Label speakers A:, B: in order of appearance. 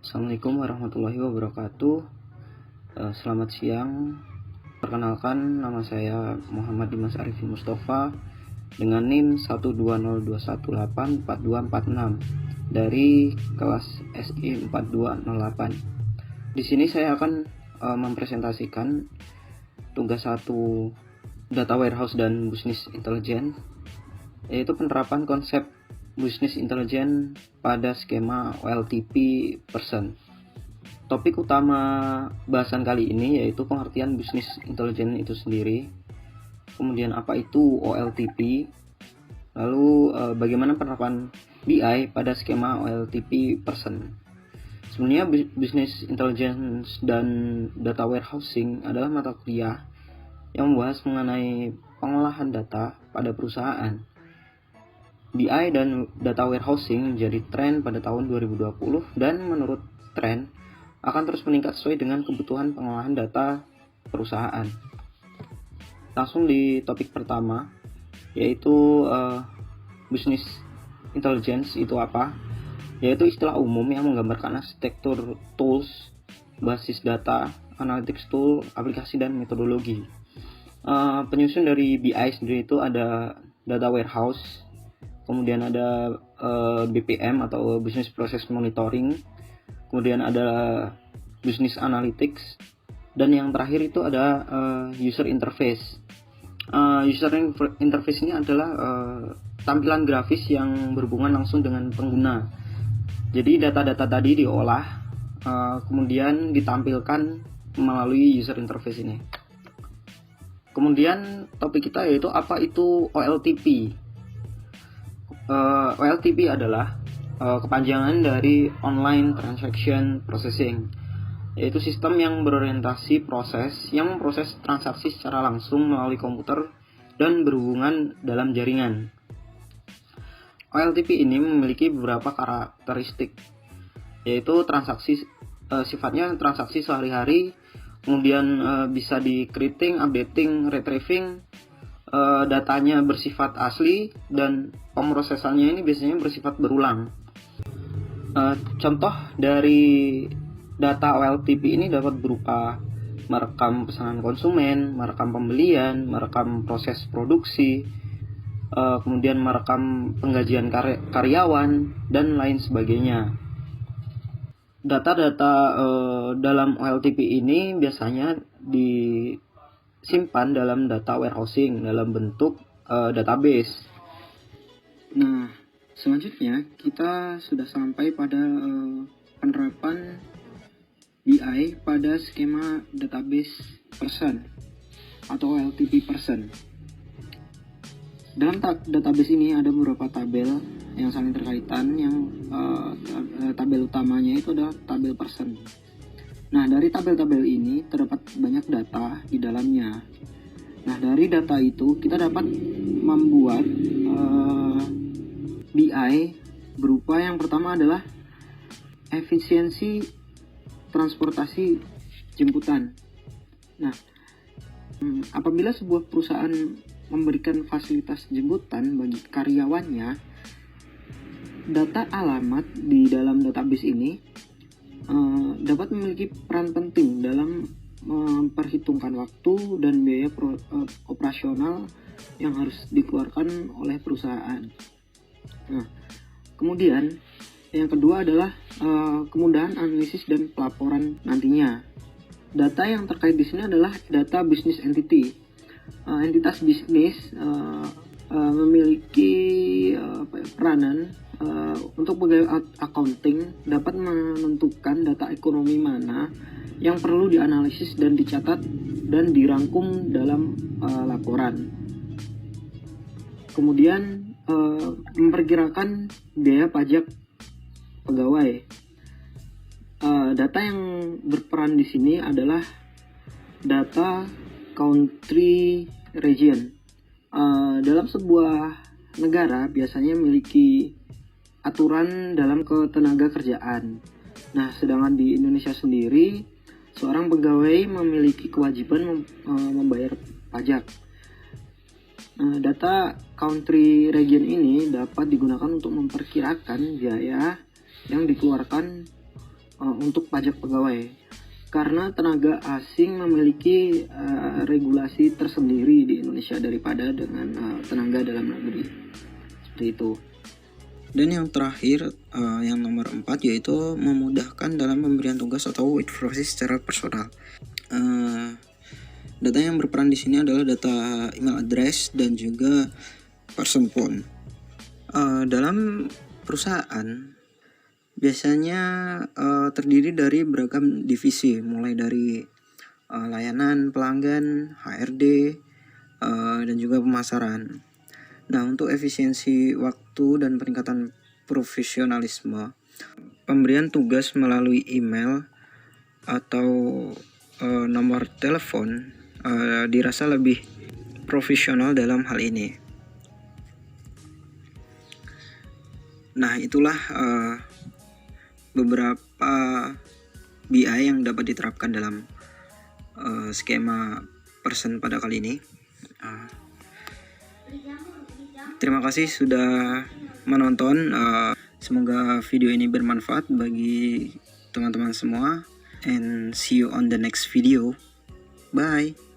A: Assalamualaikum warahmatullahi wabarakatuh. Selamat siang. Perkenalkan, nama saya Muhammad Dimas Arifin Mustafa dengan NIM 12021184246 dari kelas SI 4208. Di sini saya akan mempresentasikan tugas 1 Data Warehouse dan Business Intelligence, yaitu penerapan konsep Business Intelligence pada skema OLTP person. Topik utama bahasan kali ini yaitu pengertian Business Intelligence itu sendiri, kemudian apa itu OLTP, lalu bagaimana penerapan BI pada skema OLTP person. Sebenarnya Business Intelligence dan Data Warehousing adalah mata kuliah yang membahas mengenai pengolahan data pada perusahaan. BI dan Data Warehousing menjadi tren pada tahun 2020 dan menurut tren akan terus meningkat sesuai dengan kebutuhan pengolahan data perusahaan. Langsung di topik pertama, yaitu Business Intelligence itu apa? Yaitu istilah umum yang menggambarkan arsitektur tools, basis data, analytics tool, aplikasi, dan metodologi. Penyusun dari BI sendiri itu ada Data Warehouse, kemudian ada BPM atau Business Process Monitoring, kemudian ada Business Analytics, dan yang terakhir itu ada User Interface. User Interface ini adalah tampilan grafis yang berhubungan langsung dengan pengguna. Jadi data-data tadi diolah, kemudian ditampilkan melalui User Interface ini. Kemudian topik kita yaitu apa itu OLTP. OLTP adalah kepanjangan dari Online Transaction Processing, yaitu sistem yang berorientasi proses yang memproses transaksi secara langsung melalui komputer dan berhubungan dalam jaringan. OLTP ini memiliki beberapa karakteristik, yaitu sifatnya transaksi sehari-hari, kemudian bisa di creating, updating, retrieving, datanya bersifat asli, dan pemrosesannya ini biasanya bersifat berulang. Contoh dari data OLTP ini dapat berupa merekam pesanan konsumen, merekam pembelian, merekam proses produksi, kemudian merekam penggajian karyawan, dan lain sebagainya. Data-data dalam OLTP ini biasanya disimpan dalam data warehousing dalam bentuk database. Nah, selanjutnya kita sudah sampai pada penerapan BI pada skema database person atau OLTP person. Dalam database ini ada beberapa tabel yang saling terkaitan, yang tabel utamanya itu adalah tabel person. Nah, dari tabel-tabel ini terdapat banyak data di dalamnya. Nah, dari data itu kita dapat membuat BI berupa yang pertama adalah efisiensi transportasi jemputan. Nah, apabila sebuah perusahaan memberikan fasilitas jemputan bagi karyawannya, data alamat di dalam database ini dapat memiliki peran penting dalam memperhitungkan waktu dan biaya operasional yang harus dikeluarkan oleh perusahaan. Nah, kemudian yang kedua adalah kemudahan analisis dan pelaporan nantinya. Data yang terkait di sini adalah data business entity. Entitas bisnis memiliki peranan untuk pegawai accounting dapat menentukan data ekonomi mana yang perlu dianalisis dan dicatat dan dirangkum dalam laporan. Kemudian memperkirakan biaya pajak pegawai. Data yang berperan di sini adalah data country region. Dalam sebuah negara biasanya memiliki aturan dalam ketenaga kerjaan. Nah, sedangkan di Indonesia sendiri, seorang pegawai memiliki kewajiban membayar pajak. Data country region ini dapat digunakan untuk memperkirakan biaya yang dikeluarkan untuk pajak pegawai, karena tenaga asing memiliki regulasi tersendiri di Indonesia daripada dengan tenaga dalam negeri. Seperti itu. Dan yang terakhir, yang nomor 4, yaitu memudahkan dalam pemberian tugas atau informasi secara personal. Data yang berperan di sini adalah data email address dan juga person phone. Dalam perusahaan biasanya terdiri dari beragam divisi, mulai dari layanan pelanggan, HRD, dan juga pemasaran. Nah, untuk efisiensi waktu dan peningkatan profesionalisme, pemberian tugas melalui email atau nomor telepon dirasa lebih profesional dalam hal ini. Nah, itulah beberapa BI yang dapat diterapkan dalam skema person pada kali ini. Terima kasih sudah menonton. Semoga video ini bermanfaat bagi teman-teman semua. And see you on the next video. Bye.